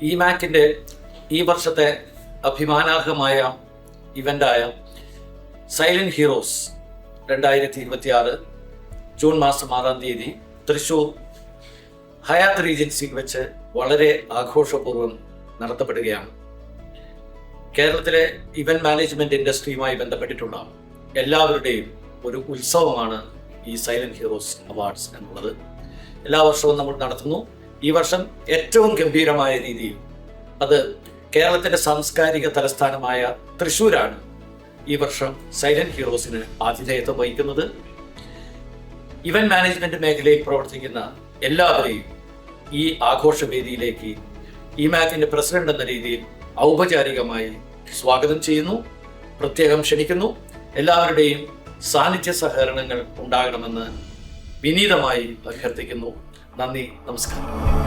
ഇമാക്കിൻ്റെ ഈ വർഷത്തെ അഭിമാനാർഹമായ ഇവൻ്റായ silent heroes 2026 June മാസം 6-ാം തീയതി തൃശ്ശൂർ ഹയാത്ത് റീജൻസിയിൽ വെച്ച് വളരെ ആഘോഷപൂർവ്വം നടത്തപ്പെടുകയാണ്. കേരളത്തിലെ ഇവന്റ് മാനേജ്മെന്റ് ഇൻഡസ്ട്രിയുമായി ബന്ധപ്പെട്ടിട്ടുള്ള എല്ലാവരുടെയും ഒരു ഉത്സവമാണ് ഈ സൈലന്റ് ഹീറോസ് അവാർഡ്സ് എന്നുള്ളത്. എല്ലാ വർഷവും നമ്മൾ നടത്തുന്നു. ഈ വർഷം ഏറ്റവും ഗംഭീരമായ രീതിയിൽ അത് കേരളത്തിന്റെ സാംസ്കാരിക തലസ്ഥാനമായ തൃശ്ശൂരാണ് ഈ വർഷം സൈലന്റ് ഹീറോസിന് ആതിഥേയത്വം വഹിക്കുന്നത്. ഇവന്റ് മാനേജ്മെന്റ് മേഖലയിൽ പ്രവർത്തിക്കുന്ന എല്ലാവരെയും ഈ ആഘോഷവേദിയിലേക്ക് ഇമാക്കിന്റെ പ്രസിഡന്റ് എന്ന രീതിയിൽ ഔപചാരികമായി സ്വാഗതം ചെയ്യുന്നു, പ്രത്യേകം ക്ഷണിക്കുന്നു. എല്ലാവരുടെയും സാന്നിധ്യ സഹകരണങ്ങൾ ഉണ്ടാകണമെന്ന് വിനീതമായി അഭ്യർത്ഥിക്കുന്നു. നന്ദി, നമസ്കാരം.